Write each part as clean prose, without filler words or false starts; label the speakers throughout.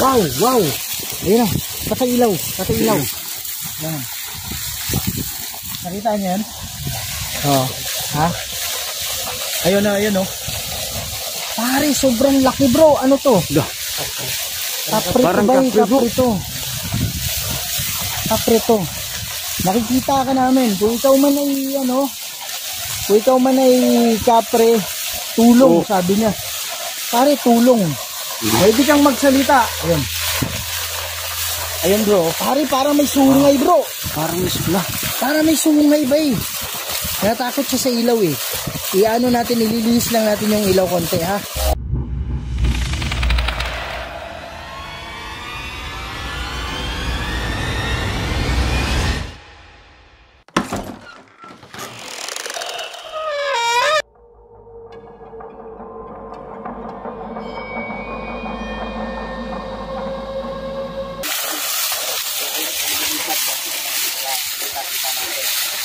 Speaker 1: Wow, wow. Ayun na, patay ilaw. Yan. Nakita niyo yan? Oh, ha? Ayun na, ayun oh. Pare, sobrang laki bro. Ano to? Kaprito ba yung kaprito? Kaprito. Nakikita ka namin. Kung ikaw man ay ano, kung ikaw man ay kapre, tulong, sabi niya. Pare, tulong. Pwede kang magsalita. Ayun. Ayun bro. Pare, parang may sungay bro. Parang may sungay ba eh. Natakot siya sa ilaw eh. Iano natin, ililihis lang natin yung ilaw konti ha.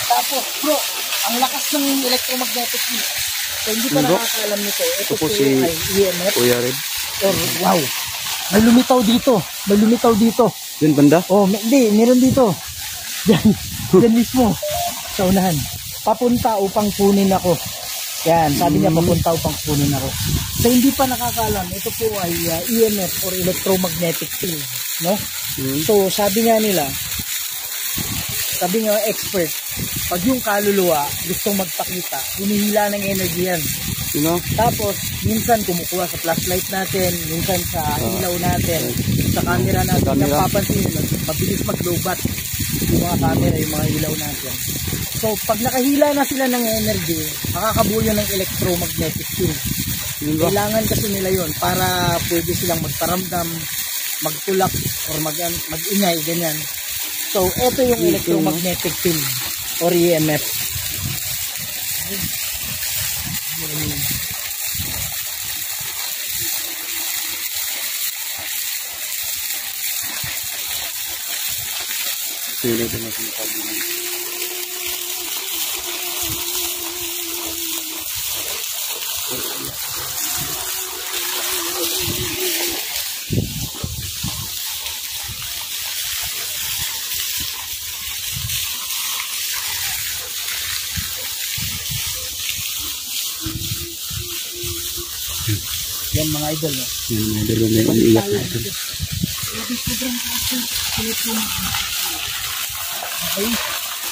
Speaker 1: Tapos bro, ang lakas ng electromagnetic field. So hindi pa nakakaalam nito. Ito po si EMF. Or wow. May lumitaw dito.
Speaker 2: Yun banda?
Speaker 1: Oh, hindi, meron dito. Diyan mismo. Sa unahan. Papunta upang kunin ako. Yan, sabi niya papunta upang kunin ako. So hindi pa nakakaalam, ito po ay EMF or electromagnetic field, no? So sabi nga expert, pag yung kaluluwa gustong magpakita, hinihila ng energy yan. Tapos, minsan kumukuha sa flashlight natin, minsan sa ilaw natin, sa camera natin, napapansin, mabilis mag-lowbat yung mga camera, yung mga ilaw natin. So, pag nakahila na sila ng energy, makakabuo yun ng electromagnetic field. Kailangan kasi nila yun para pwede silang magparamdam, magtulak, or mag-ingay, ganyan. So, ito yung electromagnetic field or EMF. Yan mga idol, no?
Speaker 2: Yan mga idol, may umiiyak na idol.
Speaker 1: Okay.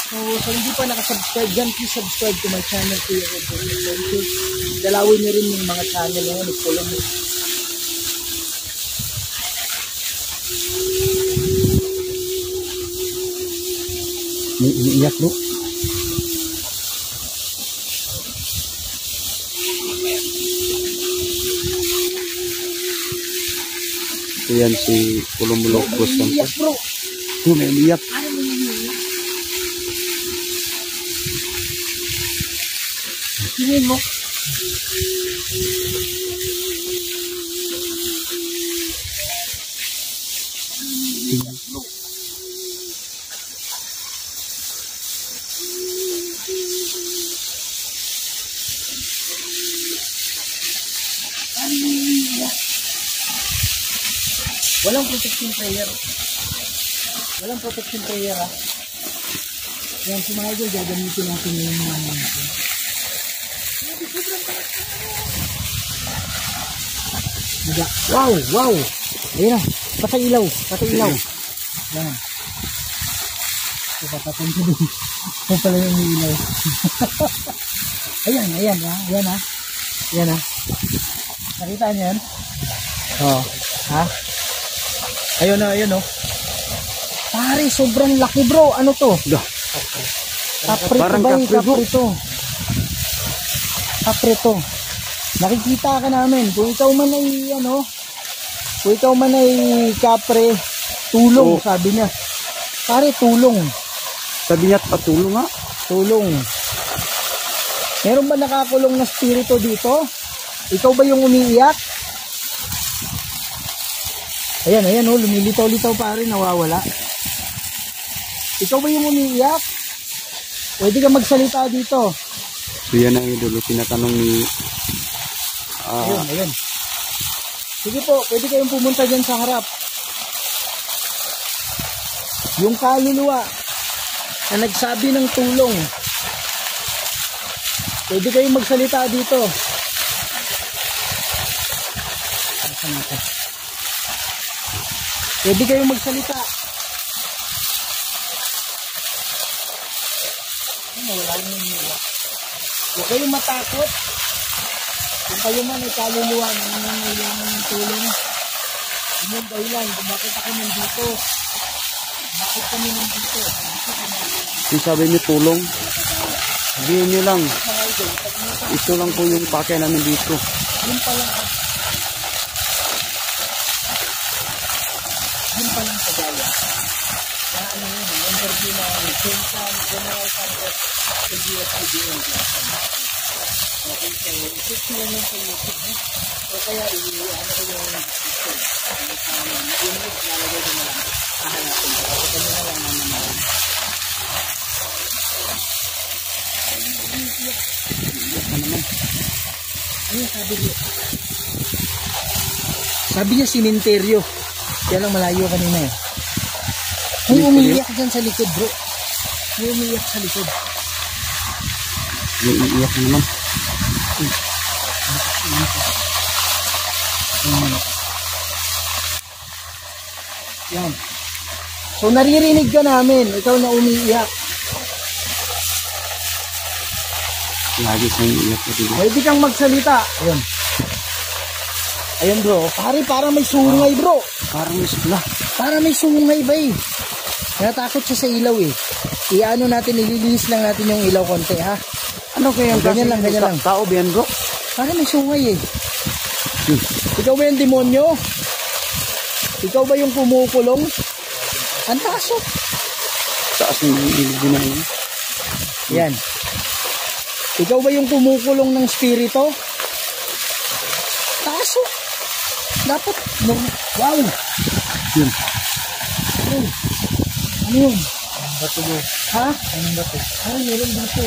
Speaker 1: So hindi pa nakasubscribe dyan, please subscribe to my channel, Kuya Edgar. Dalawin nyo rin yung mga channel na yun. Follow mo.
Speaker 2: May umiiyak bro. Yan si Kulumulok Cruz. Ito may umiiyak.
Speaker 1: Tingin mo. Walang protection prayer. Walang protection prayer ha. Yan si mga idol, gagamitin natin yung mga natin. Wow, wow. Ayun na, patay ilaw. Yan. Papatapon ko doon. Ito pala yung ilaw. Ayan ha. Nakita niyo yan? Oh, ha? Ayun na, oh. Pare, sobrang laki bro. Ano to? Kaprito. Nakikita ka namin. Kung ikaw man ay kapre, tulong, sabi niya. Pare, tulong.
Speaker 2: Sabi niya, patulong nga.
Speaker 1: Tulong. Meron ba nakakulong na spirito dito? Ikaw ba yung umiiyak? Ayan, oh, lumilitaw-litaw pare, nawawala. Ikaw ba yung umiiyak? Pwede ka magsalita dito.
Speaker 2: So yan ang idolo, tinatanong ni...
Speaker 1: Ayun. Sige po, pwede kayong pumunta dyan sa harap. Yung kaluluwa na nagsabi ng tulong, pwede kayong magsalita dito. Pwede kayong magsalita. Wala nyo nila. Huwag kayong matakot. Kung kayo man ay kaluluwa na nangangailangan ng tulong, yun yung dahilan kung bakit ako nandito. Bakit kami nandito?
Speaker 2: Yung sabi niyo tulong, sabihin niyo lang. Ito lang po yung pakay namin dito.
Speaker 1: Yun pa lang. Yun pa lang kagaya. Na ano yun, interview na General Congress sa GSPDN. Okay, so isip nyo yun sa YouTube. O kaya ano ko yung description. Yun yung lalagay ko na lang. Hahanapin ko. Kasi kami na lang naman. Ano sabi niya? Sabi niya simenteryo. Kaya lang malayo kanina eh. May umiiyak dyan sa likod, bro. May umiiyak sa likod.
Speaker 2: May iiyak naman.
Speaker 1: Yan. So naririnig ka namin. Ikaw na umiiyak.
Speaker 2: Lagi sa iiyak ko dito.
Speaker 1: Pwede kang magsalita. Ayan. Ayan bro. Parang may sungay bro.
Speaker 2: Parang may sula.
Speaker 1: Parang may sungay ba eh. Natakot siya sa ilaw eh. Iano natin, ililinis lang natin yung ilaw konti ha.
Speaker 2: Ano kaya yung
Speaker 1: ganyan lang.
Speaker 2: Tao ba yan bro?
Speaker 1: Parang may sungay eh. Ikaw ba yung demonyo? Ikaw ba yung kumukulong? Ang taas oh.
Speaker 2: Taas ng ilog na yun.
Speaker 1: Yan. Ikaw ba yung kumukulong ng spirito? Taas oh. Dapat, wow.
Speaker 2: Yun.
Speaker 1: Ano yun? Bato mo. Ha? Anong bato? Ay, meron bato.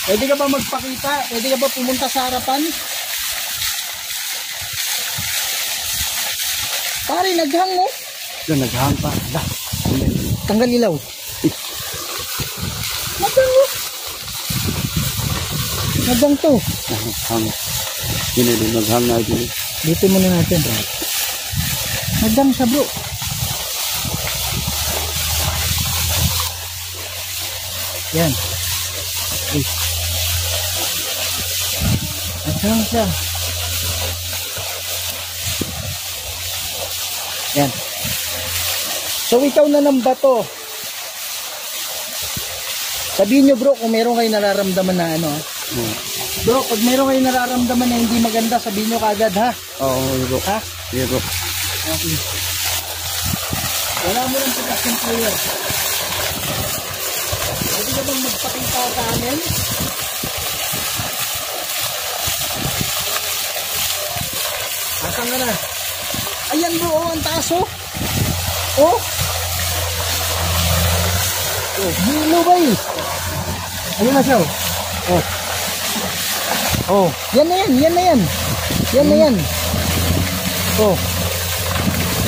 Speaker 1: Pwede ka ba magpakita? Pwede ka ba pumunta sa harapan? Pare, naghang mo.
Speaker 2: Doon, naghang pa.
Speaker 1: Tanggal ilaw. Naghang mo. Naghang to.
Speaker 2: Naghang. Yun na din, naghang na din.
Speaker 1: Dito muna natin. Naghang siya bro. Yan. Naghang siya. Yan. So ikaw na ng bato. Sabihin nyo bro kung meron kayo nararamdaman na ano. Bro, pag meron kayo nararamdaman na hindi maganda, sabihin nyo kaagad ha.
Speaker 2: Oo, bro.
Speaker 1: Ha?
Speaker 2: Sige bro.
Speaker 1: Okay. Wala mo lang protection player. Pwede ka bang magpakita sa amin? Asan ka na? Ayan bro, oh, ang taas oh. Oh. Oh, hilo ba eh. Ayun na siya oh. Oh. Oh, yan na yan, yan na yan. Yan na yan. Oh.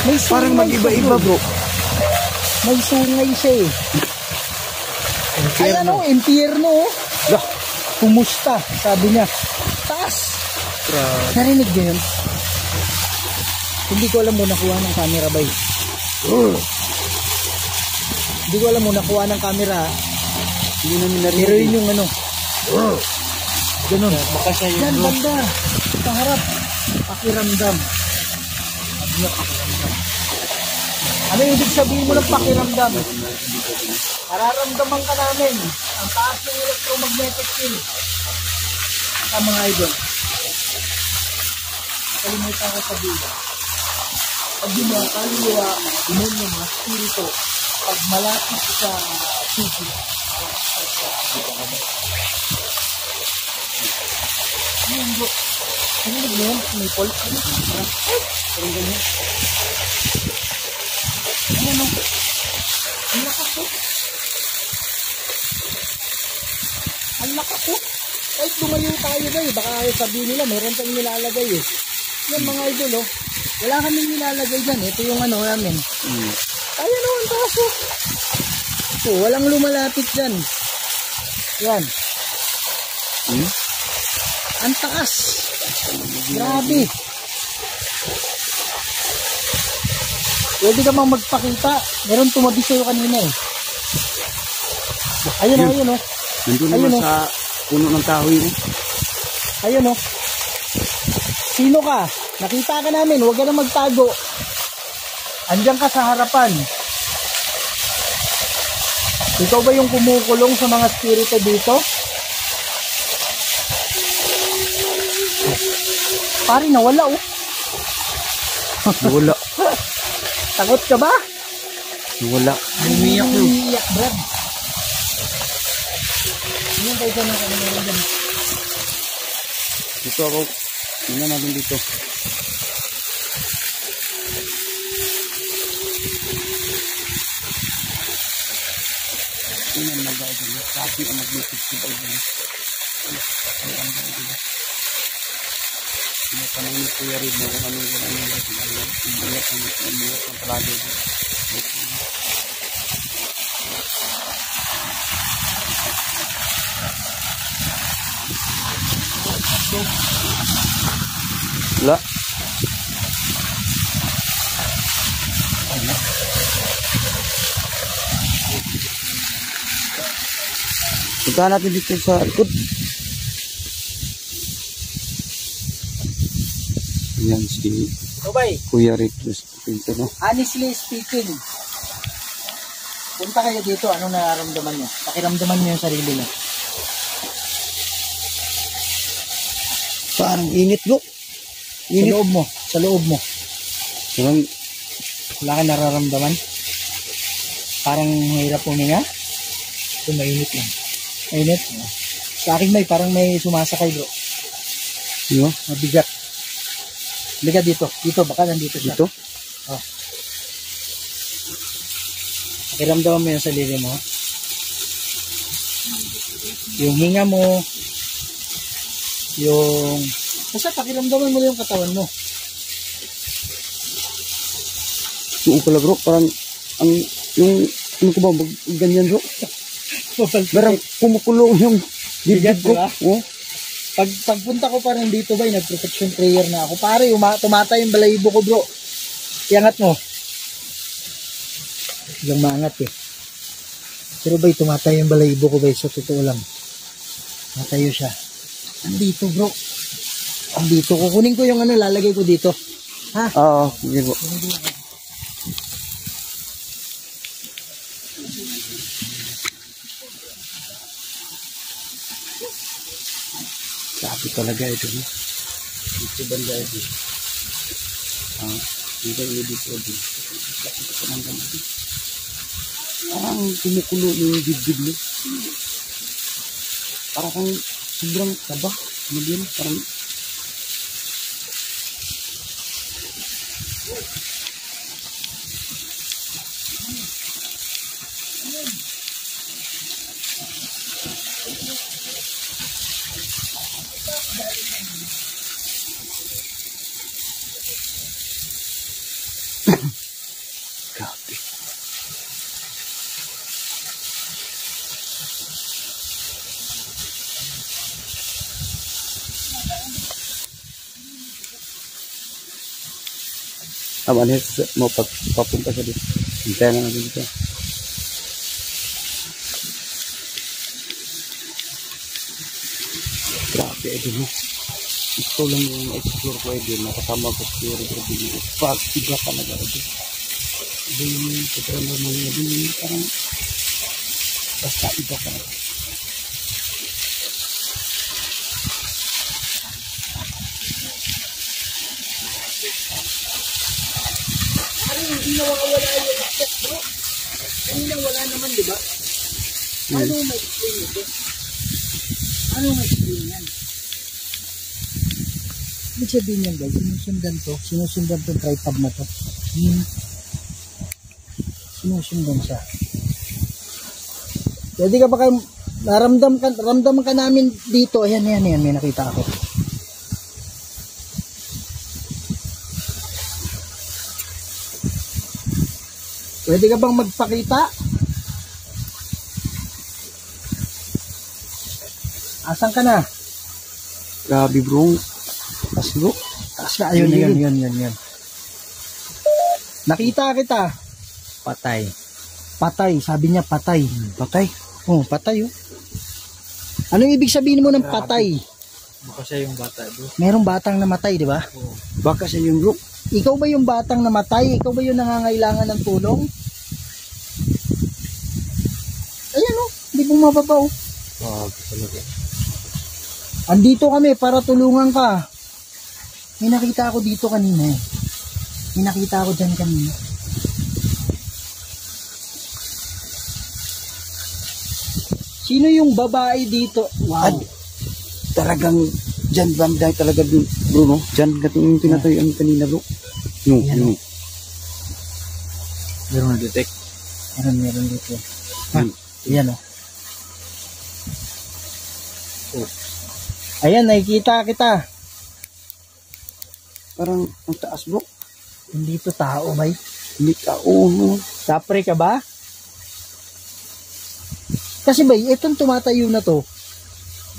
Speaker 1: May sungay.
Speaker 2: Parang mag-iba-iba bro.
Speaker 1: May sungay siya eh. Ayan oh, impyerno oh. Kumusta, sabi niya. Taas. Narinig niyo yun? Hindi ko alam mo nakuha ng camera ba eh. Hindi ko alam mo nakuha ng camera.
Speaker 2: Hindi namin narinig.
Speaker 1: Pero yun yung ano. Ganun.
Speaker 2: Baka siya yun
Speaker 1: Yan,
Speaker 2: bro.
Speaker 1: banda. Sa harap. Pakiramdam. Ano yung ibig sabihin mo ng pakiramdam? Nararamdaman ka namin ang taas ng electromagnetic field. Sa mga idol. Nakalimutan ko sabihin. Pag yung mga kaluluwa, demonyo, mga spirito, pag malapit sa city, ayun bro. Ano mo yun? Maple? Ano? Parang ganyan. Ano? Ang lakas po. Ang lakas po. Kahit lumayo tayo ba baka sabihin nila meron tayong nilalagay eh. Yan mga idol oh. Wala kaming nilalagay dyan. Ito yung ano namin. Kaya naman kaso. Ito, walang lumalapit dyan. Yan. Ang taas. Grabe. Pwede ka mang magpakita. Meron tumabi sa'yo kanina eh. Ayun o, ayun o.
Speaker 2: Nandun naman sa puno ng kahoy eh.
Speaker 1: Ayun o. Sino ka? Nakita ka namin. Huwag ka na magtago. Andiyan ka sa harapan. Ikaw ba yung kumukulong sa mga spirito dito? Pare, nawala oh.
Speaker 2: Nawala.
Speaker 1: Takot ka ba?
Speaker 2: Nawala.
Speaker 1: Umiyak mo. Umiyak, Brad. Ano tayo sa mga kanina dyan?
Speaker 2: Dito ako. Tingnan natin dito. Tingnan na ba ito? Sabi ang mag-isip ko ba ito? Ay, ang ba ito? May tanong ni Kuya Rid mo kung anong ang palagi ito. Wala. Punta natin dito sa likod. Yan si Kuya Rick.
Speaker 1: Honestly speaking, punta kayo dito, anong nararamdaman nyo? Pakiramdaman nyo yung sarili nyo.
Speaker 2: Parang init bro.
Speaker 1: Init. Sa loob mo. Sa loob mo.
Speaker 2: Parang
Speaker 1: wala ka nararamdaman? Parang mahirap huminga? Ito mainit lang. Mainit? Sa akin parang may sumasakay bro.
Speaker 2: Yo,
Speaker 1: mabigat. Liga dito. Dito, baka nandito siya.
Speaker 2: Dito?
Speaker 1: Oh. Pakiramdaman mo yung sarili mo. Yung hinga mo. Yung... Basta pakiramdaman mo yung katawan mo.
Speaker 2: Oo pala bro, parang ang yung ano ko ba ganyan bro? Parang kumukulo yung
Speaker 1: bigat ko.
Speaker 2: Oh.
Speaker 1: Pagpunta ko parang dito ba, nag-protection prayer na ako. Pare, tumata yung balahibo ko bro. Iangat mo. Ilang maangat eh. Pero ba, tumata yung balahibo ko ba, sa totoo lang. Matayo siya. Andito bro. Andito. Kukunin ko yung ano, lalagay ko dito. Ha?
Speaker 2: Oo, sige bro. Sabi talaga ito. Ito banda ito. Hindi kayo dito. Parang kumukulo yung dibdib mo. Parang sobrang taba. Ano yun? Parang grabe. Aman mau papunta siya dito. Hintayin na natin dito. Grabe, idol mo. Ito lang yung explore ko, idol. Nakasama ko siguro dito. Pag iba talaga, idol. Idol yung pagkaramdaman mo niya. Idol yung parang basta iba talaga.
Speaker 1: Hindi nawawala yung effect bro. Kanina wala naman, di ba? Ano ma-explain ito? Ano ma-explain yan? Ibig sabihin yan guys, sinusundan to tripod na to. Sinusundan siya. Pwede ka ba kayo Ramdam ka namin dito. Ayan, may nakita ako. Pwede ka bang magpakita? Asan ka na?
Speaker 2: Grabe bro.
Speaker 1: Taas bro. Taas ka. Ayun. Nakita kita.
Speaker 3: Patay.
Speaker 1: Patay. Sabi niya patay.
Speaker 2: Patay.
Speaker 1: Oh, patay oh. Anong ibig sabihin mo ng patay?
Speaker 3: Baka siya yung bata bro.
Speaker 1: Merong batang namatay, di ba?
Speaker 2: Baka siya yung bro.
Speaker 1: Ikaw ba yung batang namatay? Ikaw ba yung nangangailangan ng tulong? Ayan oh. Hindi bumababa oh.
Speaker 3: Talaga.
Speaker 1: Andito kami para tulungan ka. May nakita ako dito kanina eh. May nakita ako dyan kanina. Sino yung babae dito? Wow.
Speaker 2: Talagang dyan banda talaga bro, no? Dyan yung tinatayuan kanina bro. No,
Speaker 1: Yan,
Speaker 2: no.
Speaker 3: Meron na detect.
Speaker 1: Meron dito. Ha? Ayan oh. Ayan, nakikita kita.
Speaker 2: Parang ang taas bro.
Speaker 1: Hindi to tao, bay.
Speaker 2: Hindi ka, no.
Speaker 1: Sapre ka ba? Kasi bay, itong tumatayo na to,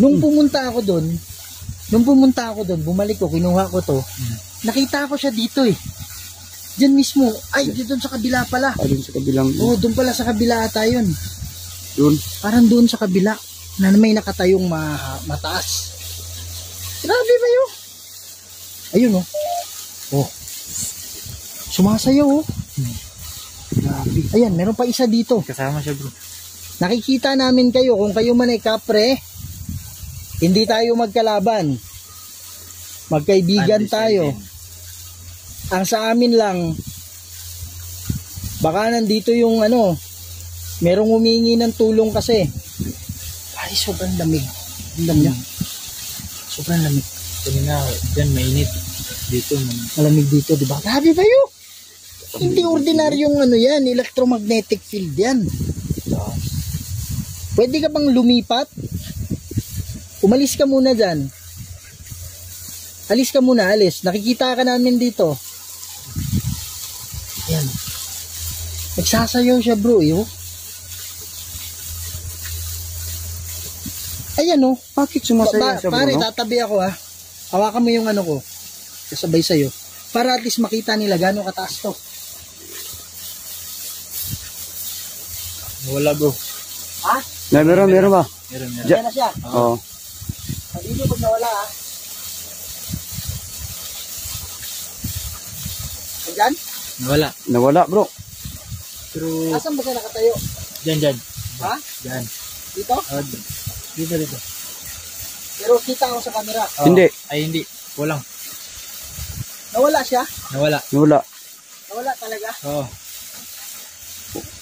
Speaker 1: nung pumunta ako doon, bumalik ko, kinuha ko to, nakita ko siya dito eh. Diyan mismo. Ay, dito sa kabila pala.
Speaker 2: Doon sa kabilang.
Speaker 1: Oo, doon pala sa kabila ata yun.
Speaker 2: Doon.
Speaker 1: Parang doon sa kabila, na may nakatayong mataas. Grabe ba yun? Ayun oh. Oh. Sumasayaw oh. Grabe. Ayan, meron pa isa dito.
Speaker 3: Kasama siya bro.
Speaker 1: Nakikita namin kayo, kung kayo man ay kapre, hindi tayo magkalaban. Magkaibigan tayo. Ang sa amin lang, baka nandito yung merong humingi ng tulong kasi. Ay, sobrang lamig. Ang lamig. Sobrang lamig.
Speaker 3: Kanina, dyan mainit. Dito,
Speaker 1: Malamig dito, di ba? Grabe ba yun? Hindi ordinaryong yan, electromagnetic field yan. Pwede ka bang lumipat? Umalis ka muna dyan. Alis ka muna, alis. Nakikita ka namin dito. Ayan. Nagsasayaw siya bro, eh. Ayan oh.
Speaker 2: Bakit sumasayaw siya bro?
Speaker 1: Pare,
Speaker 2: No?
Speaker 1: tatabi ako ha. Hawakan mo yung ko. Kasabay sa'yo. Para at least makita nila gano'ng kataas to.
Speaker 3: wala bro.
Speaker 1: Ha?
Speaker 2: Meron ba?
Speaker 3: Meron.
Speaker 1: Ayan na siya.
Speaker 2: Oo.
Speaker 1: Hindi nyo pag nawala ha. Ayan?
Speaker 3: Nawala.
Speaker 2: Bro.
Speaker 3: Pero,
Speaker 1: Asan ba siya nakatayo?
Speaker 3: dyan.
Speaker 1: Ha?
Speaker 3: Dyan.
Speaker 1: Dito?
Speaker 3: Dito.
Speaker 1: Pero kita ako sa camera.
Speaker 2: Hindi.
Speaker 3: Ay, hindi. Walang.
Speaker 1: Nawala siya?
Speaker 3: Nawala.
Speaker 1: Nawala talaga?
Speaker 3: Oo.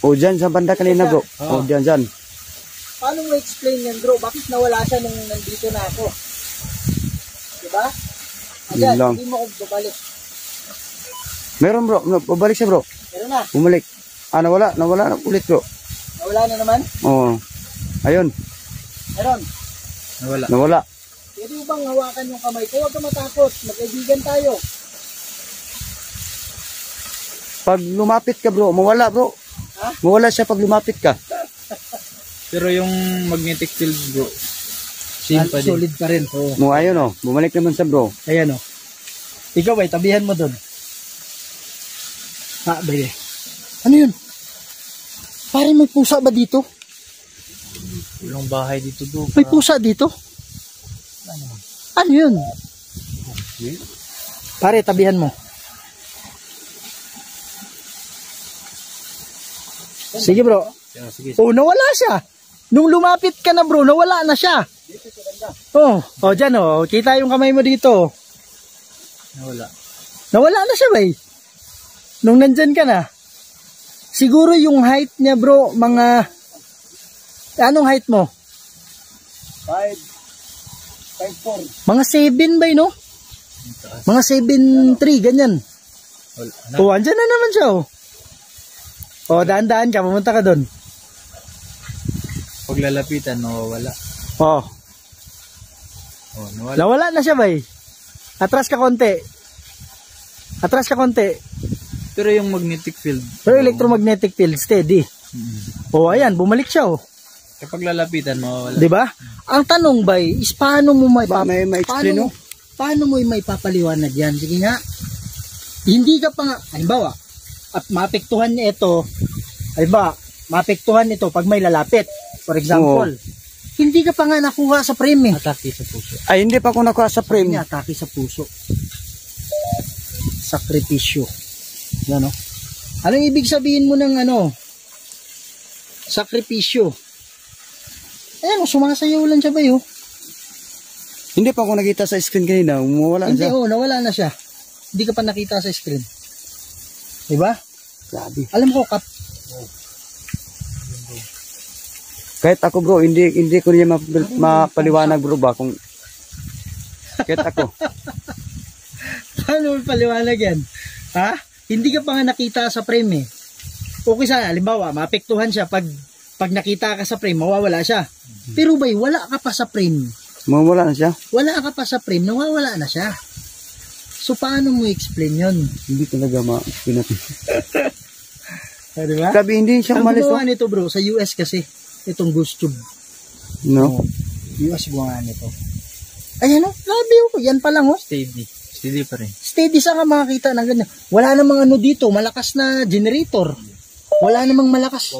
Speaker 2: O dyan sa banda kanina bro.
Speaker 3: Oo.
Speaker 2: O dyan.
Speaker 1: Paano mo explain yan bro? Bakit nawala siya nung nandito na ako? Diba?
Speaker 2: Yun
Speaker 1: Ayan,
Speaker 2: lang.
Speaker 1: hindi mo ako babalik.
Speaker 2: Meron bro. Pabalik siya bro.
Speaker 1: Pero na,
Speaker 2: Bumalik. Nawala na ulit bro.
Speaker 1: nawala na naman.
Speaker 2: Oo. Ayun.
Speaker 1: Meron.
Speaker 2: Nawala.
Speaker 1: Pwede mo bang hawakan yung kamay ko? Huwag ka matakot. Magkaibigan tayo.
Speaker 2: Pag lumapit ka bro, mawala bro.
Speaker 1: Ha?
Speaker 2: Mawala siya pag lumapit ka.
Speaker 3: Pero yung magnetic field bro, same pa din.
Speaker 1: Solid pa rin. Oo.
Speaker 2: Mo ayun oh. Bumalik naman siya bro.
Speaker 1: Ayan o. Ikaw ay tabihan mo doon. Ha, baby. Ano yun? Pare, may pusa ba dito?
Speaker 3: Walang bahay dito bro.
Speaker 1: May pusa dito? Ano yun? Pare, tabihan mo. Sige bro.
Speaker 3: Yeah, sige.
Speaker 1: Oh, nawala siya. Nung lumapit ka na bro, nawala na siya. Oh, dyan oh. Kita yung kamay mo dito. Nawala na siya, bay. Nung nandyan ka na. Siguro yung height niya bro, anong height mo?
Speaker 2: 5'4".
Speaker 1: Mga 7 bay, no? Mga 7'3", ganyan. Oh, andyan na naman siya, oh. Oh, daan-daan ka, pumunta ka doon.
Speaker 3: paglalapitan, mawawala.
Speaker 2: Oh.
Speaker 3: Oh, nawala.
Speaker 1: Nawala na siya, bay. Atras ka konti. Atras ka konti.
Speaker 3: Pero yung magnetic field.
Speaker 1: Pero electromagnetic field, steady. Oh, ayan, bumalik siya, oh.
Speaker 3: Kapag lalapitan, mawawala.
Speaker 1: Di ba? Ang tanong, bay, is paano mo
Speaker 2: ma-explain, no?
Speaker 1: Paano mo may papaliwanag yan? Sige nga. Hindi ka pa nga, halimbawa, at maapektuhan niya ito, halimbawa, maapektuhan ito pag may lalapit. For example, hindi ka pa nga nakuha sa frame eh. Atake sa puso.
Speaker 2: Ay, hindi pa ako nakuha sa frame.
Speaker 1: Hindi, atake sa puso. Sakripisyo. Yan, no? Anong ibig sabihin mo ng ano? Sakripisyo. Ayan, sumasayaw lang siya ba yun?
Speaker 2: Hindi pa ako nakita sa screen kanina. Umawala
Speaker 1: Hindi,
Speaker 2: siya.
Speaker 1: nawala na siya. Hindi ka pa nakita sa screen. Diba?
Speaker 2: Grabe.
Speaker 1: Alam ko,
Speaker 2: Kahit ako bro, hindi ko niya mapaliwanag bro ba kung kahit ako.
Speaker 1: Paano mo paliwanag yan? Ha? Hindi ka pa nga nakita sa frame eh. Okay sana, halimbawa, maapektuhan siya pag nakita ka sa frame, mawawala siya. Pero bay, wala ka pa sa frame.
Speaker 2: Mawala na siya?
Speaker 1: Wala ka pa sa frame, nawawala na siya. So, paano mo explain yun?
Speaker 2: Hindi talaga ma-explain natin.
Speaker 1: Diba?
Speaker 2: Grabe, hindi siya
Speaker 1: Ang
Speaker 2: umalis.
Speaker 1: gumawa nito bro, sa US kasi, itong Ghost Tube.
Speaker 2: No?
Speaker 1: US gumawa nito. Ayan o, grabe o, yan pa lang o.
Speaker 3: Steady. Steady pa rin.
Speaker 1: Steady sa nga makakita ng ganyan. Wala namang ano dito, malakas na generator. Wala namang malakas.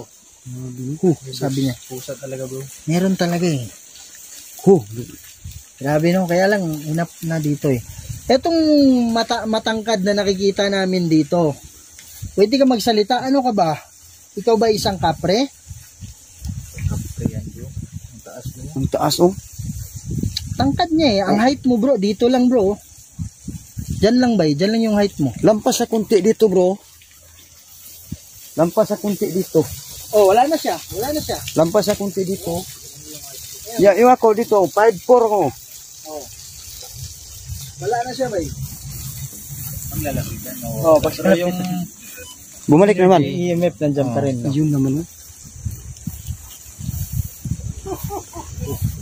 Speaker 1: Sabi niya.
Speaker 3: Pusa talaga bro.
Speaker 1: Meron talaga eh. Grabe no, kaya lang inap na dito eh. Etong matangkad na nakikita namin dito. Pwede ka magsalita, ano ka ba? Ikaw ba isang kapre?
Speaker 3: Kapre yan bro. Ang taas mo.
Speaker 2: Ang taas oh.
Speaker 1: Tangkad niya eh. Ang height mo bro, dito lang bro. Diyan lang ba? Diyan lang yung height mo.
Speaker 2: Lampas sa kunti dito bro. Lampas sa kunti dito.
Speaker 1: Oh, wala na siya. Wala na siya.
Speaker 2: Lampas sa kunti dito. Yung ako dito, 5'4 ko.
Speaker 1: Oh. Wala na siya ba?
Speaker 3: Ang lalapitan.
Speaker 1: Oh,
Speaker 3: Pero yung
Speaker 2: Bumalik naman.
Speaker 1: EMF nandiyan pa rin. No?
Speaker 2: Yun naman.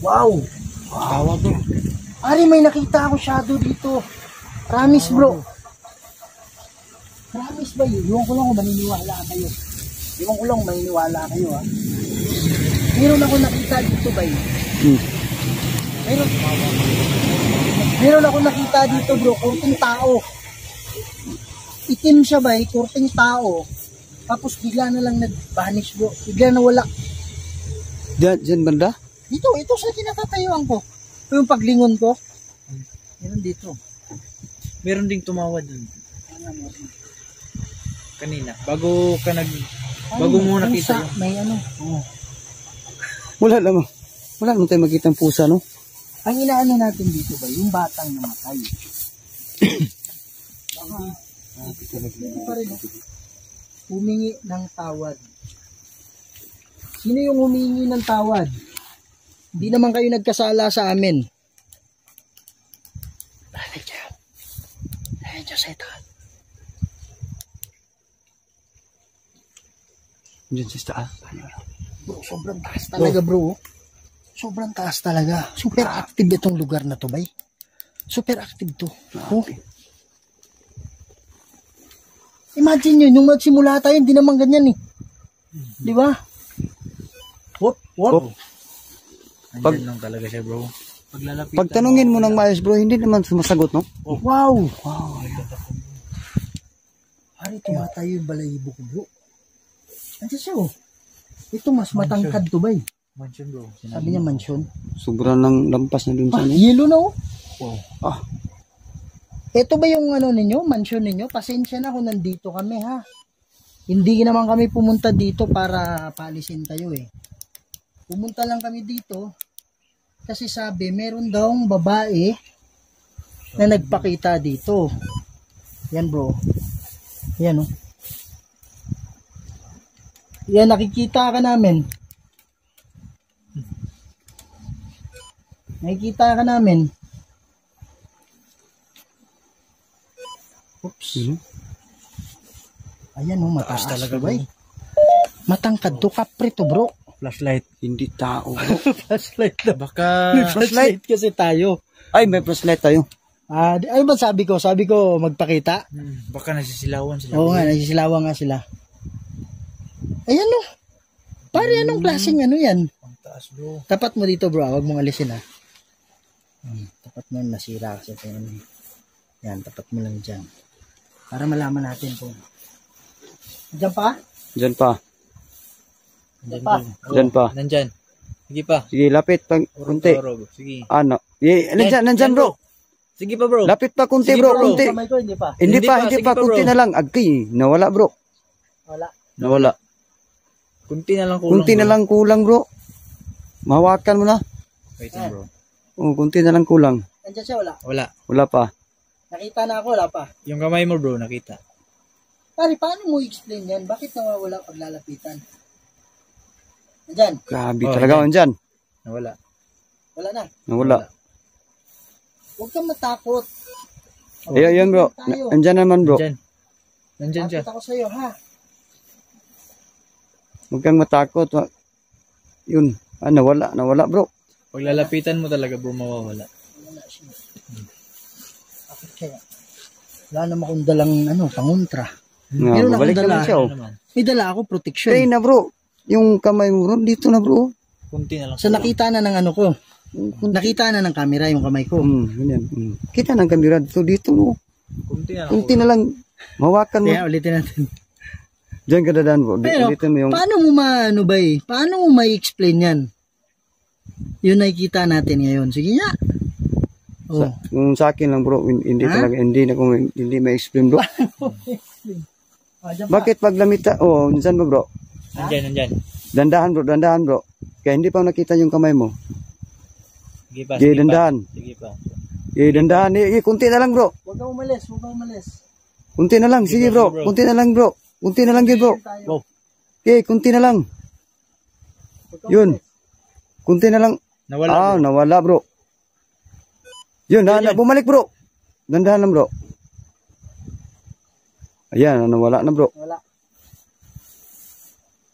Speaker 1: Wow.
Speaker 2: Tawa bro.
Speaker 1: Ari, may nakita ako shadow dito. Promise bro. Promise ba yun? Iwan ko lang kung maniniwala kayo. Iwan ko lang kung maniniwala kayo ha. Meron ako nakita dito ba yun? Meron ako nakita dito bro, kurting tao. Itim siya ba kurting tao. Tapos bigla na lang nag-vanish bro. Bigla na wala.
Speaker 2: Diyan banda?
Speaker 1: Ito sa kinatatayuan ko. Ito yung paglingon ko. Meron dito.
Speaker 3: meron ding tumawad dun. Kanina. Bago mo nakita yung...
Speaker 1: May ano. Oh.
Speaker 2: Wala naman tayo makitang pusa, no?
Speaker 1: Ang inaano natin dito ba, yung batang namatay. Humingi ng tawad. Sino yung humingi ng tawad? Hindi naman kayo nagkasala sa amin.
Speaker 2: Diyan sa taas.
Speaker 1: Bro, sobrang taas talaga bro. Sobrang taas talaga. Super active itong lugar na to, bay. Super active to. Oh. Imagine nyo, nung magsimula tayo, hindi naman ganyan eh. Di ba? What?
Speaker 3: Andyan lang talaga siya, bro.
Speaker 2: Pag tanungin mo ng maayos, bro, hindi naman sumasagot, no?
Speaker 1: Wow! Hari, tumatayo yung balahibo ko, bro. Andiyan siya, oh. Ito, mas matangkad to, bay.
Speaker 3: Mansion, bro.
Speaker 1: Sabi niya mansion.
Speaker 2: Sobrang lang lampas na dun sa ano.
Speaker 1: Yelo na, oh.
Speaker 2: Ah.
Speaker 1: Ito ba yung ano ninyo, mansion ninyo? Pasensya na kung nandito kami, ha. Hindi naman kami pumunta dito para palisin tayo, eh. Pumunta lang kami dito kasi sabi, meron daw babae na nagpakita dito. Yan, bro. Yan, oh. Yan, nakikita ka namin. Nakikita ka namin. Oops. Ayan, oh, mataas talaga, bay. Matangkad to, kapre to, bro.
Speaker 3: Flashlight.
Speaker 2: Hindi tao bro.
Speaker 1: Flashlight na.
Speaker 3: Baka...
Speaker 1: Flashlight kasi tayo.
Speaker 2: Ay, may flashlight tayo.
Speaker 1: Ay ba sabi ko magpakita?
Speaker 3: Baka nasisilawan sila.
Speaker 1: Oo nga, nagsisilawan nga sila. Ayan no. Pare, anong klaseng ano yan?
Speaker 3: Ang taas bro.
Speaker 1: Tapat mo dito bro, wag mong alisin ha. Tapat mo, nasira kasi ito yan. Yan, tapat mo lang dyan. Para malaman natin kung... Diyan pa?
Speaker 2: Diyan pa.
Speaker 1: Diyan pa?
Speaker 2: Diyan pa.
Speaker 3: Nandyan. Sige pa.
Speaker 2: Sige, lapit pa kunti.
Speaker 3: Sige.
Speaker 2: Ano? Nandyan bro.
Speaker 3: Sige pa bro.
Speaker 2: Lapit pa kunti
Speaker 3: Sige
Speaker 2: bro,
Speaker 3: pa, bro.
Speaker 2: kunti.
Speaker 1: Kamay ko, hindi pa.
Speaker 2: Hindi pa,
Speaker 3: Sige pa,
Speaker 2: kunti
Speaker 3: bro.
Speaker 2: na lang. Agay, nawala bro.
Speaker 1: Wala.
Speaker 2: Nawala.
Speaker 3: Kunti na lang kulang.
Speaker 2: Kunti na lang kulang bro. Mahawakan mo na.
Speaker 3: Wait lang bro.
Speaker 2: Oh, kunti na lang kulang.
Speaker 1: Nandiyan siya, wala.
Speaker 3: Wala.
Speaker 2: Wala pa.
Speaker 1: Nakita na ako, wala pa.
Speaker 3: Yung kamay mo bro, nakita.
Speaker 1: Pare, paano mo explain yan? Bakit nawawala paglalapitan? Nandiyan.
Speaker 2: Grabe
Speaker 3: Oh,
Speaker 2: talaga
Speaker 3: yan.
Speaker 2: dyan.
Speaker 3: Nawala.
Speaker 1: Wala na.
Speaker 2: Nawala.
Speaker 1: Huwag kang matakot.
Speaker 2: Ayun bro.
Speaker 1: Tayo.
Speaker 2: Nandyan naman bro.
Speaker 3: Nandyan. Nandyan siya.
Speaker 1: Lapit ako sa'yo, ha?
Speaker 2: Huwag kang matakot. Yun. Nawala bro.
Speaker 3: Pag lalapitan mo talaga bro, mawawala.
Speaker 1: Wala siya. Bakit kaya? Wala naman akong dalang pangontra. Meron akong
Speaker 2: Balik
Speaker 1: dala.
Speaker 2: naman siya oh.
Speaker 3: Ano naman?
Speaker 1: May dala ako, protection.
Speaker 2: Kaya na bro. Yung kamay mo bro, dito na bro.
Speaker 3: Kunti na lang.
Speaker 1: So nakita na ng ano ko. Nakita na ng camera yung kamay ko.
Speaker 2: Ganyan. Kita ng kamera dito bro.
Speaker 3: Kunti na lang.
Speaker 2: Kunti na lang. Mawakan mo.
Speaker 1: Kaya ulitin natin.
Speaker 2: Diyan ka dadaan bro.
Speaker 1: Pero,
Speaker 2: Ulitin mo yung...
Speaker 1: paano mo paano mo ma-explain yan? Yung nakikita natin ngayon. Sige nga. Oh.
Speaker 2: Yung sa akin lang bro, hindi talaga, hindi ma-explain bro. Bakit pag lamita, saan ba bro?
Speaker 3: Nandyan.
Speaker 2: Dandahan bro. Kaya hindi pa nakita yung kamay mo.
Speaker 3: Sige pa.
Speaker 2: Sige, dandahan.
Speaker 3: Sige pa.
Speaker 2: Dandahan. Kunti na lang bro.
Speaker 1: Huwag kang umalis.
Speaker 2: Kunti na lang. Sige bro. Kunti na lang bro. Kunti na lang yun bro.
Speaker 3: Go.
Speaker 2: Kunti na lang. Yun. Kunti na lang.
Speaker 3: Nawala.
Speaker 2: Nawala bro. Yun, bumalik bro. Dandahan lang bro. Ayan, nawala na bro.
Speaker 1: Wala.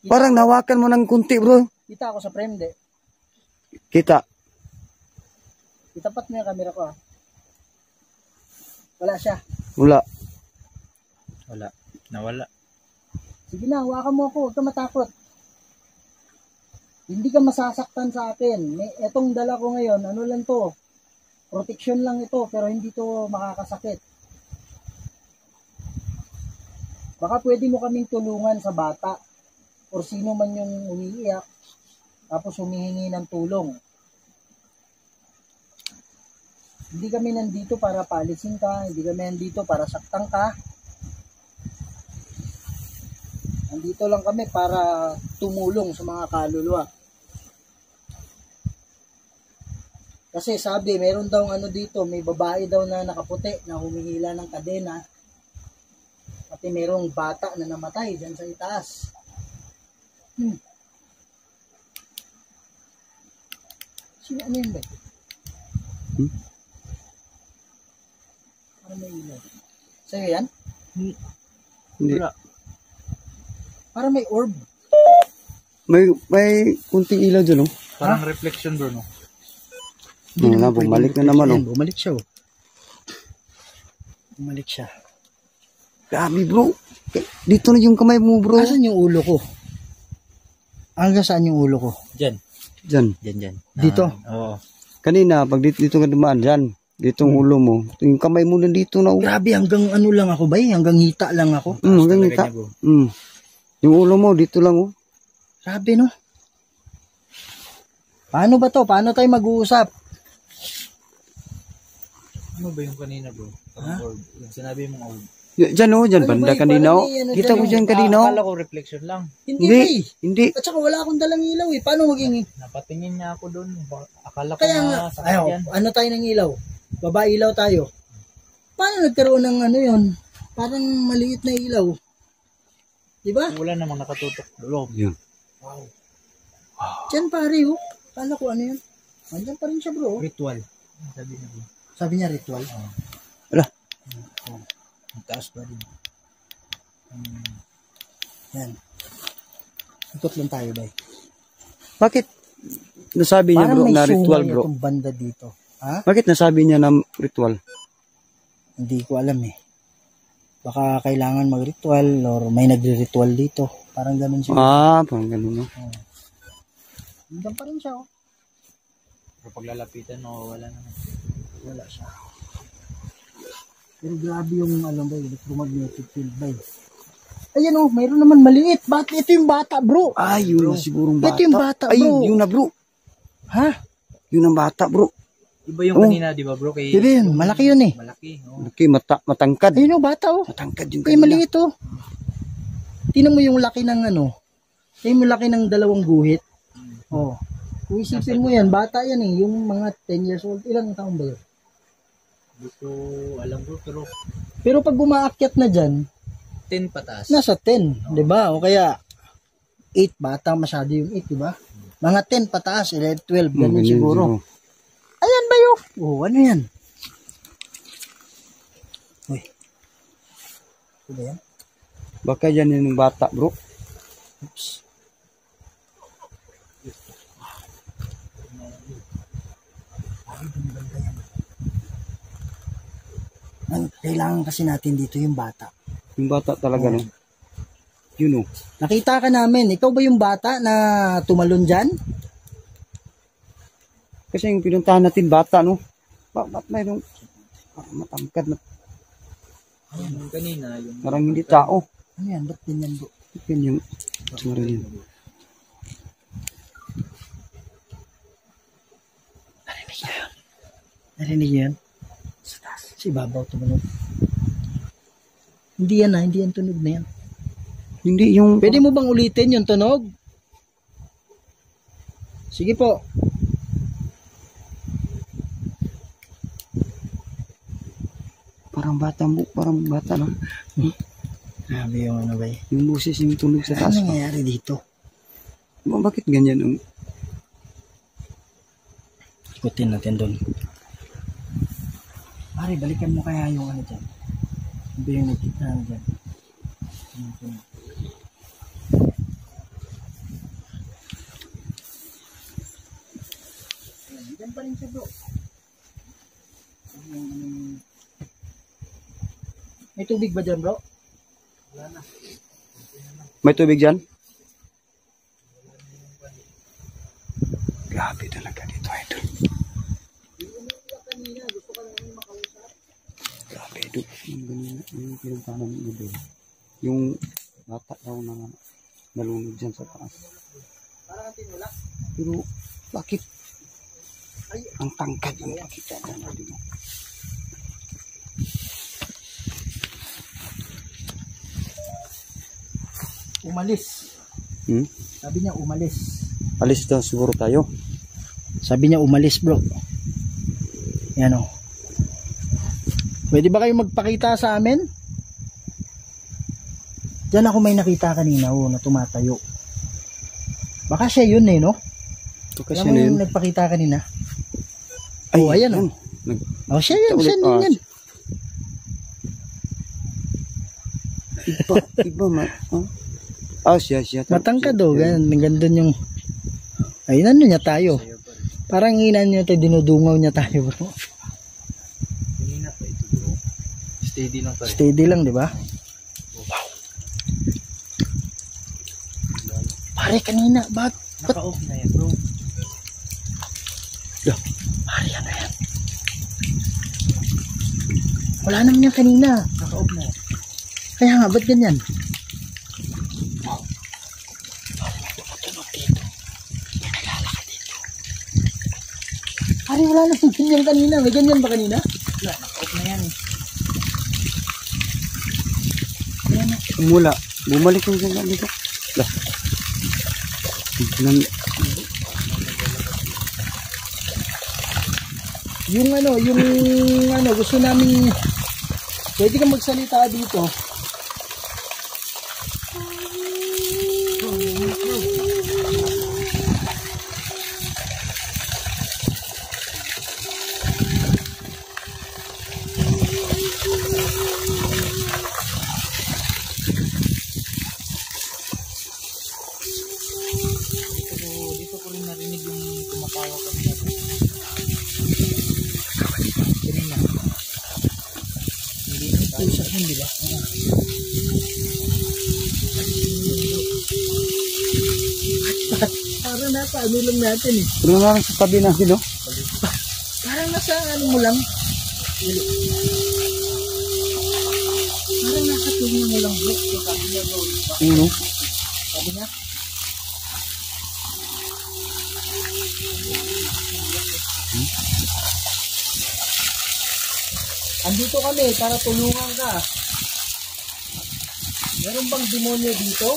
Speaker 2: Parang nawakan mo ng kunti bro.
Speaker 1: Kita ako sa frame, de.
Speaker 2: Kita.
Speaker 1: Itapat mo yung camera ko, ha. Wala siya.
Speaker 2: Wala.
Speaker 3: Nawala.
Speaker 1: Sige na, hawakan mo ako. Huwag ka matakot. Hindi ka masasaktan sa akin. Etong dala ko ngayon, ano lang to? Protection lang ito, pero hindi to makakasakit. Baka pwede mo kaming tulungan sa bata o sino man yung umiiyak tapos humihingi ng tulong. Hindi kami nandito para palisin ka, hindi kami nandito para saktan ka. Nandito lang kami para tumulong sa mga kaluluwa. Kasi sabi, meron daw dito, may babae daw na nakaputi na humihila ng kadena. Pati merong bata na namatay dyan sa itaas. Sino ano yun ba? Parang may ilaw. Sa'yo yan?
Speaker 2: Hindi.
Speaker 1: Parang may orb.
Speaker 2: May kunting ilaw dyan oh.
Speaker 3: Parang reflection bro, no?
Speaker 2: Bumalik na naman oh.
Speaker 1: Bumalik siya oh. Bumalik siya.
Speaker 2: Grabe bro. Dito na yung kamay mo bro.
Speaker 1: Asan yung ulo ko? Hanggang saan yung ulo ko?
Speaker 3: Diyan.
Speaker 2: Dyan.
Speaker 1: Dito?
Speaker 3: Oo.
Speaker 2: Kanina, pag dito ka dumaan dyan, dito ang ulo mo. Yung kamay mo nandito na oh.
Speaker 1: Grabe, hanggang ano lang ako ba eh? Hanggang hita lang ako.
Speaker 2: Hanggang hita. Yung ulo mo, dito lang oh.
Speaker 1: Grabe no? Paano ba to? Paano tayo mag-uusap?
Speaker 3: Ano ba yung kanina bro? Orb. Yung sinabi mong orb.
Speaker 2: Dyan oh, dyan banda kanina oh. Kita ko dyan kanina oh.
Speaker 3: Akala ko reflection lang.
Speaker 1: Hindi.
Speaker 2: Hindi.
Speaker 1: At saka wala akong dalang ilaw eh. Paano maging...
Speaker 3: Napatingin niya ako doon. Akala ko
Speaker 1: Kaya nga,
Speaker 3: sa yan.
Speaker 1: ano tayo ng ilaw? Baba ilaw tayo. Paano nagkaroon ng ano yun? Parang maliit na ilaw. Diba?
Speaker 3: Wala namang nakatutok. Loob.
Speaker 2: Yun.
Speaker 1: Wow. Diyan pare oh. Kala ko ano yun? Andyan pa rin siya bro.
Speaker 3: Ritual. Sabi niya bro.
Speaker 1: Sabi niya ritual.
Speaker 2: Wala.
Speaker 3: Ang taas pa rin.
Speaker 1: Yan. Ikot lang tayo bay.
Speaker 2: Bakit nasabi niya
Speaker 1: Parang
Speaker 2: bro
Speaker 1: may
Speaker 2: na ritual
Speaker 1: sungay
Speaker 2: bro?
Speaker 1: itong banda dito. Ha?
Speaker 2: Bakit nasabi niya na ritual?
Speaker 1: Hindi ko alam eh. Baka kailangan mag-ritual or may nagre-ritual dito. Parang ganun siya.
Speaker 2: Parang ganun no.
Speaker 1: Hanggang pa rin siya oh.
Speaker 3: Pero paglalapitan, wala naman.
Speaker 1: Wala siya. Pero grabe yung alam ba, electromagnetic field ba eh. Ayan oh, mayroon naman maliit. Bakit ito yung bata bro?
Speaker 2: Yun na sigurong bata.
Speaker 1: Ito yung bata bro.
Speaker 2: Yun na bro.
Speaker 1: Ha?
Speaker 2: Yun ang bata bro.
Speaker 3: Iba yung kanina, di ba bro? Kay,
Speaker 1: Diba yun, malaki yun eh.
Speaker 3: malaki.
Speaker 2: Okay, matangkad.
Speaker 1: Ayun oh, bata oh.
Speaker 2: Matangkad yung
Speaker 1: Ay,
Speaker 2: kanila.
Speaker 1: maliit oh. Tingnan mo yung laki ng ano. Tingnan mo laki ng dalawang guhit. Oh. Kung isipin mo yan, bata yan eh. Yung mga 10 years old. Ilang taon ba yun?
Speaker 3: Gusto alam bro,
Speaker 1: Pero pag umaakyat na dyan,
Speaker 3: 10 pataas.
Speaker 1: nasa 10. Di ba? O kaya 8. Bata masyado yung 8, di ba? Mga 10 pataas, 11, 12. Ganyan siguro. Ayan ba yun? Oh, ano yan? Uy. Ito ba yan?
Speaker 2: Baka yan yung bata bro.
Speaker 1: Oops. Ang kailangan kasi natin dito yung bata.
Speaker 2: Yung bata talaga no. Yun oh.
Speaker 1: Nakita ka namin. Ikaw ba yung bata na tumalon dyan?
Speaker 2: Kasi yung pinuntahan natin bata no. Ba't mayroong matangkad na
Speaker 3: Yung kanina, yung
Speaker 2: parang hindi tao.
Speaker 1: Ano yan? Ba't ganyan bro?
Speaker 2: Yan yung tsura niya.
Speaker 1: Narinig yan? Sa taas. Sa ibabaw tumunog. Hindi yan hindi yan tunog na yan.
Speaker 2: Hindi yung...
Speaker 1: Pwede mo bang ulitin yung tunog? Sige po.
Speaker 2: Parang bata no.
Speaker 1: Sabi yung ano ba eh.
Speaker 2: Yung boses yung tunog sa taas.
Speaker 1: Ano nangyayari dito?
Speaker 2: Bakit ganyan ang...
Speaker 1: Ikutin natin doon. Pare, balikan mo kaya yung ano dyan. Ano ba yung nakita na dyan? Dyan pa rin siya bro. May tubig ba dyan bro? Wala na.
Speaker 2: May tubig dyan? Grabe talaga dito, idol. Grabe, idol. Yung pinuntahan ng idol. Yung bata daw na nalunod dyan sa taas.
Speaker 1: Parang tinulak.
Speaker 2: Pero, bakit? Ang tangkad yung pakita dyan, idol.
Speaker 1: Umalis. Sabi niya umalis.
Speaker 2: Alis daw siguro tayo.
Speaker 1: Sabi niya umalis bro. Yan o. Pwede ba kayo magpakita sa amin? Diyan ako may nakita kanina na tumatayo. Baka siya yun eh no?
Speaker 2: Kasi
Speaker 1: Alam mo yung nagpakita kanina?
Speaker 2: Ay,
Speaker 1: ayan o. Oh, siya yun. Siya yun yan.
Speaker 2: Iba siya.
Speaker 1: Matangkad o. Gandun yung... Ayun ano niya tayo. Parang inan niya tayo. Dinudungaw niya tayo bro.
Speaker 3: kanina pa ito bro. Steady lang pa rin.
Speaker 1: Steady lang di ba? Wow. Pare kanina.
Speaker 3: Naka-off na yan bro.
Speaker 1: Pare ano yan? Wala naman yan kanina.
Speaker 3: Naka-off na yan.
Speaker 1: Kaya nga ba't ganyan? Pare wala naman ganyan kanina. May ganyan ba kanina?
Speaker 3: Wala, naka-off na yan eh.
Speaker 2: Mula. Bumalik yung dyan dito.
Speaker 1: Yung ano, gusto namin, pwede kang magsalita dito. Dito ko rin Parang nasa ano lang natin eh.
Speaker 2: Pero nga sa tabi natin, no?
Speaker 1: Parang nasa ano mo lang. Parang nasa tingin mo lang bro. Yung sabi niya bro.
Speaker 2: Ano?
Speaker 1: Sabi niya. Andito kami para tulungan ka. Meron bang demonyo dito?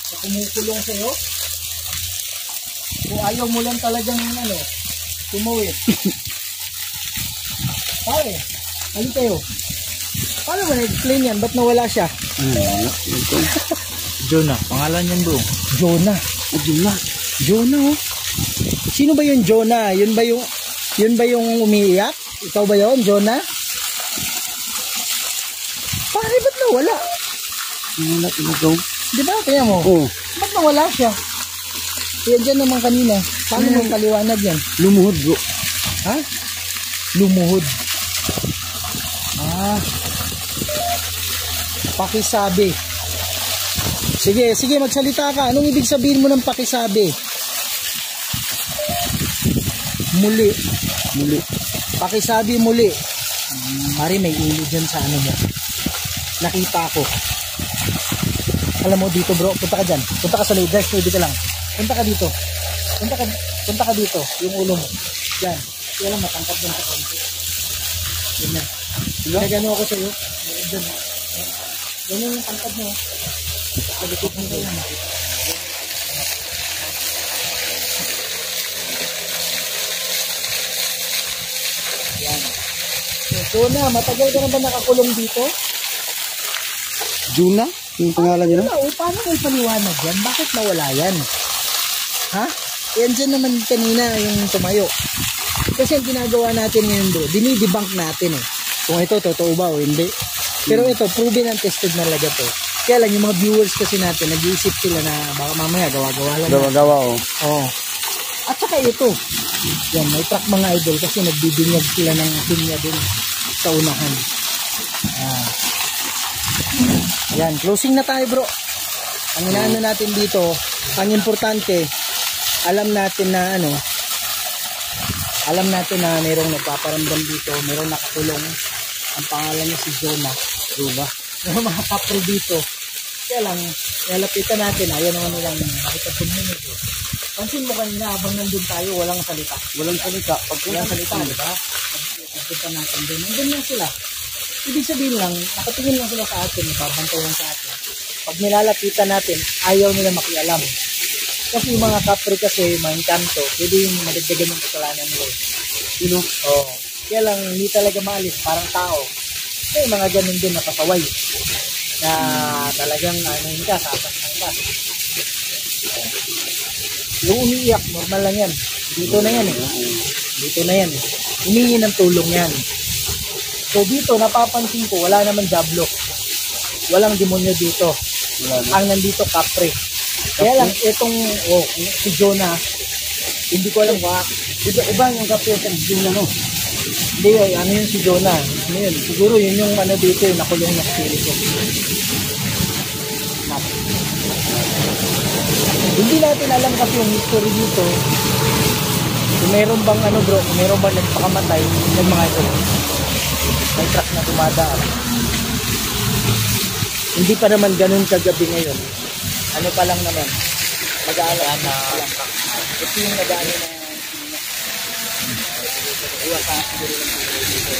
Speaker 1: Na kumukulong sa'yo? Kung ayaw mo lang talagang ano, tumuwi. Pare, halika kayo. Paano mo na-explain yan? Ba't nawala siya?
Speaker 3: Jonah, pangalan yan bro.
Speaker 1: Jonah.
Speaker 2: Jonah.
Speaker 1: Jonah oh. Sino ba yung Jonah? Yun ba yung umiiyak? Ikaw ba yun, Jonah? Pare, ba't nawala?
Speaker 2: Wala tinagaw.
Speaker 1: Di ba? Kaya mo?
Speaker 2: Oo.
Speaker 1: Ba't nawala siya? Kaya dyan naman kanina. Paano mo paliwanag yan?
Speaker 2: Lumuhod bro.
Speaker 1: Ha? Lumuhod. Ah. Pakisabi. Sige, magsalita ka. Anong ibig sabihin mo ng pakisabi? Muli. Pakisabi muli. Mari, may ulo dyan sa ano mo. Nakita ko. Alam mo dito bro, punta ka dyan. Punta ka sa guys, pwede ka lang. Punta ka dito. Punta ka dito. Yung ulo mo. Yan. Kaya lang matangkad dun sa konti. Yan na. Nagano ako sa'yo. Dyan. Ganyan yung tangkad mo. Pagkakit mo kayo. Yan. So na, matagal ka na ba nakakulong dito?
Speaker 2: Jonah? Yung pangalan niya, no?
Speaker 1: Wala, paano may paliwanag yan? Bakit nawala yan? Ha? Yan dyan naman kanina yung tumayo. Kasi ang ginagawa natin ngayon do, dinidebunk natin eh. Kung ito, totoo ba o hindi. Pero ito, proven and tested na talaga to. Kaya lang, yung mga viewers kasi natin, nag-iisip sila na baka mamaya gawa-gawa lang.
Speaker 2: Gawa-gawa, oh.
Speaker 1: Oo. At saka ito, yan, may truck mga idol kasi nagbibinyag sila ng pinya din sa unahan. Yan, closing na tayo bro. Ang inaano natin dito, ang importante, alam natin na mayroong nagpaparamdam dito, mayroong nakakulong. Ang pangalan niya si Jonah. Diba? Mayroong mga kapre dito. Kaya lang, nalapitan natin, ayaw naman nilang makipag-community. Pansin mo kanina, habang nandun tayo, walang salita. Walang salita, diba? Pagpunta natin doon, nandun lang sila. Ibig sabihin lang, nakatingin lang sila sa atin, babantay lang sa atin. Pag nilalapitan natin, ayaw nila makialam. Kasi yung mga kapre kasi, mga kanto, pwede yung madagdagan yung kasalanan nila. Oo. Kaya lang, hindi talaga maalis, parang tao. May mga ganun din na pasaway. Na talagang, sasaktan ka. Yung umiiyak, normal lang yan. Dito na yan. Humingi ng tulong yan. So dito, napapansin ko, wala naman jablo. Walang demonyo dito. Ang nandito, kapre. Kaya lang, itong, si Jonah, hindi ko alam ba, iba yung kapre sa Jonah, no? Hindi, ano yun si Jonah? Ano yun? Siguro yun yung dito, yung nakulong na spirito. Hindi natin alam kasi yung history dito. Kung meron bang kung meron bang nagpakamatay ng mga ito. May truck na dumadaan. Hindi pa naman ganun kagabi ngayon. Ano pa lang naman. Mag-aalaan na lang. Ito yung nag-aano na iwasan siguro lang dito.